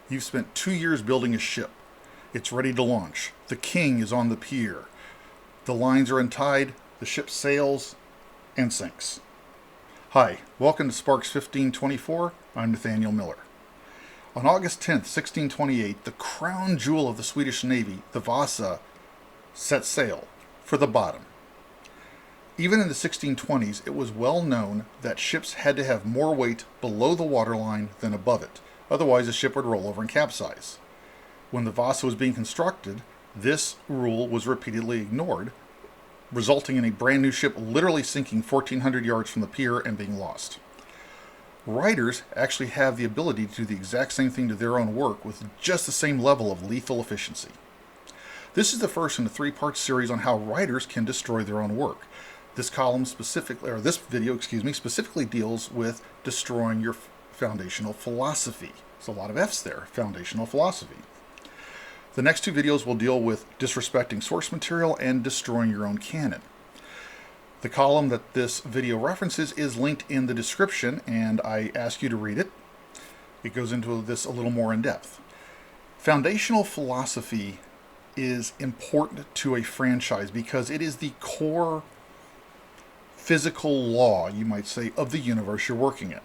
You've spent 2 years building a ship. It's ready to launch. The king is on the pier. The lines are untied, the ship sails and sinks. Hi, welcome to Sparks 1524. I'm Nathaniel Miller. On August 10th, 1628, the crown jewel of the Swedish Navy, the Vasa, set sail for the bottom. Even in the 1620s, it was well known that ships had to have more weight below the waterline than above it. Otherwise, the ship would roll over and capsize. When the Vasa was being constructed, this rule was repeatedly ignored, resulting in a brand new ship literally sinking 1,400 yards from the pier and being lost. Writers actually have the ability to do the exact same thing to their own work with just the same level of lethal efficiency. This is the first in a 3-part series on how writers can destroy their own work. This video specifically deals with destroying your foundational philosophy. There's a lot of F's there, foundational philosophy. The next 2 videos will deal with disrespecting source material and destroying your own canon. The column that this video references is linked in the description, and I ask you to read it. It goes into this a little more in depth. Foundational philosophy is important to a franchise because it is the core physical law, you might say, of the universe you're working in.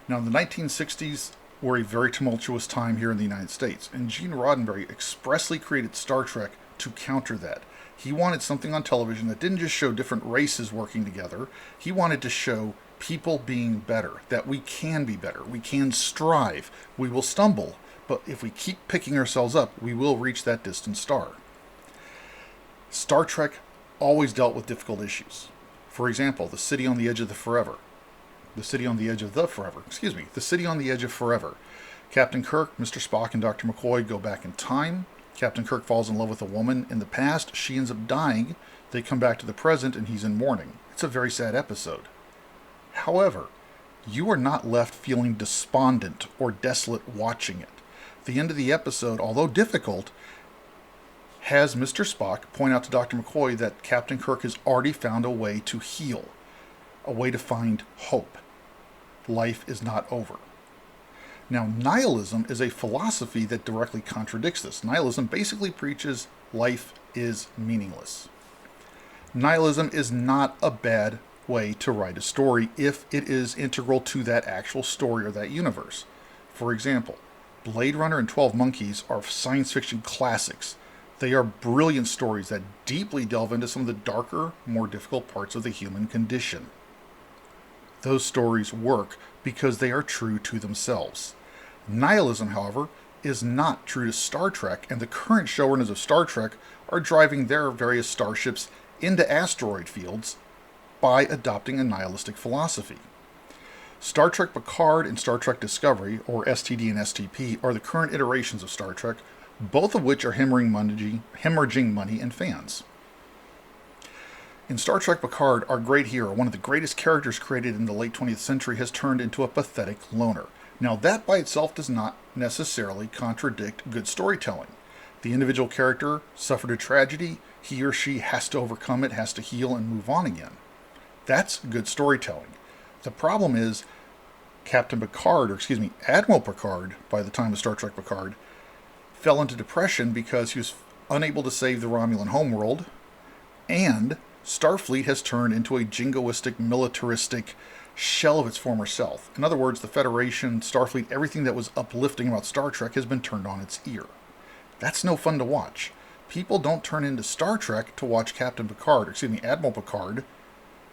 Now, the 1960s were a very tumultuous time here in the United States, and Gene Roddenberry expressly created Star Trek to counter that. He wanted something on television that didn't just show different races working together. He wanted to show people being better, that we can be better, we can strive, we will stumble, but if we keep picking ourselves up, we will reach that distant star. Star Trek always dealt with difficult issues. For example, the city on the edge of forever. Captain Kirk, Mr. Spock, and Dr. McCoy go back in time. Captain Kirk falls in love with a woman in the past. She ends up dying. They come back to the present, and he's in mourning. It's a very sad episode. However, you are not left feeling despondent or desolate watching it. The end of the episode, although difficult, has Mr. Spock point out to Dr. McCoy that Captain Kirk has already found a way to heal, a way to find hope. Life is not over. Now, nihilism is a philosophy that directly contradicts this. Nihilism basically preaches life is meaningless. Nihilism is not a bad way to write a story if it is integral to that actual story or that universe. For example, Blade Runner and 12 Monkeys are science fiction classics. They are brilliant stories that deeply delve into some of the darker, more difficult parts of the human condition. Those stories work because they are true to themselves. Nihilism, however, is not true to Star Trek, and the current showrunners of Star Trek are driving their various starships into asteroid fields by adopting a nihilistic philosophy. Star Trek Picard and Star Trek Discovery, or STD and STP, are the current iterations of Star Trek, both of which are hemorrhaging money and fans. In Star Trek Picard, our great hero, one of the greatest characters created in the late 20th century, has turned into a pathetic loner. Now, that by itself does not necessarily contradict good storytelling. The individual character suffered a tragedy, he or she has to overcome it, has to heal and move on again. That's good storytelling. The problem is Admiral Picard, by the time of Star Trek Picard, fell into depression because he was unable to save the Romulan homeworld, and Starfleet has turned into a jingoistic, militaristic shell of its former self. In other words, the Federation, Starfleet, everything that was uplifting about Star Trek has been turned on its ear. That's no fun to watch. People don't turn into Star Trek to watch Admiral Picard,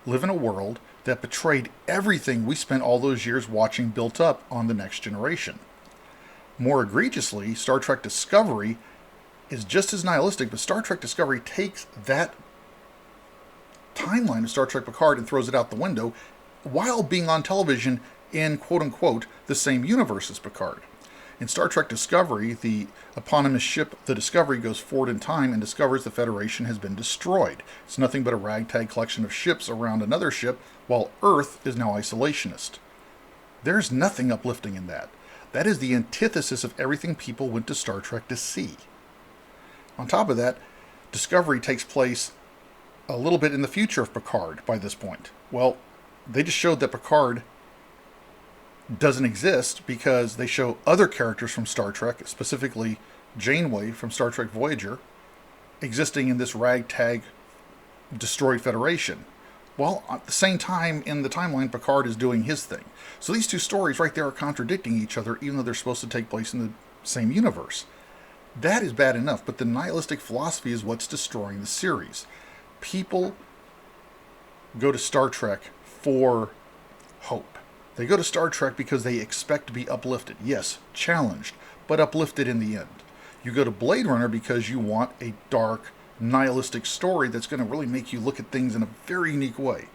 live in a world that betrayed everything we spent all those years watching built up on the Next Generation. More egregiously, Star Trek Discovery is just as nihilistic, but Star Trek Discovery takes that timeline of Star Trek Picard and throws it out the window while being on television in quote-unquote the same universe as Picard. In Star Trek Discovery, the eponymous ship, the Discovery, goes forward in time and discovers the Federation has been destroyed. It's nothing but a ragtag collection of ships around another ship, while Earth is now isolationist. There's nothing uplifting in that. That is the antithesis of everything people went to Star Trek to see. On top of that, Discovery takes place a little bit in the future of Picard by this point. Well, they just showed that Picard doesn't exist because they show other characters from Star Trek, specifically Janeway from Star Trek Voyager, existing in this ragtag destroyed Federation. While at the same time in the timeline, Picard is doing his thing. So these two stories right there are contradicting each other, even though they're supposed to take place in the same universe. That is bad enough, but the nihilistic philosophy is what's destroying the series. People go to Star Trek for hope. They go to Star Trek because they expect to be uplifted. Yes, challenged, but uplifted in the end. You go to Blade Runner because you want a dark, nihilistic story that's going to really make you look at things in a very unique way.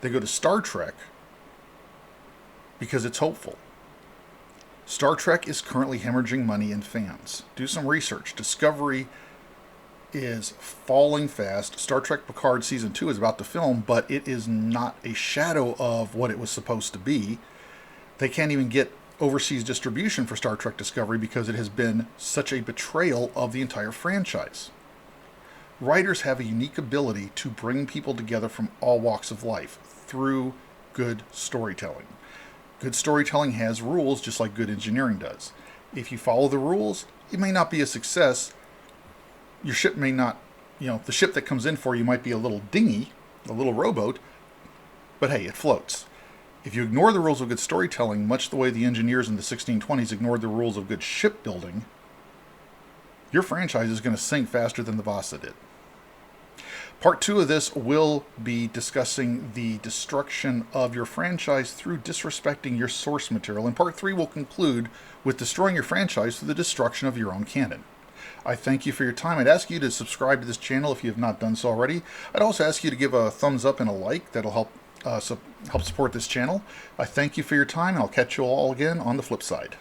They go to Star Trek because it's hopeful. Star Trek is currently hemorrhaging money and fans. Do some research. Discovery is falling fast. Star Trek Picard Season 2 is about to film, but it is not a shadow of what it was supposed to be. They can't even get overseas distribution for Star Trek Discovery because it has been such a betrayal of the entire franchise. Writers have a unique ability to bring people together from all walks of life through good storytelling. Good storytelling has rules just like good engineering does. If you follow the rules, it may not be a success. Your ship may not, the ship that comes in for you might be a little dinghy, a little rowboat, but hey, it floats. If you ignore the rules of good storytelling, much the way the engineers in the 1620s ignored the rules of good shipbuilding, your franchise is going to sink faster than the Vasa did. Part 2 of this will be discussing the destruction of your franchise through disrespecting your source material, and Part 3 will conclude with destroying your franchise through the destruction of your own canon. I thank you for your time. I'd ask you to subscribe to this channel if you have not done so already. I'd also ask you to give a thumbs up and a like. That'll help help support this channel. I thank you for your time, and I'll catch you all again on the flip side.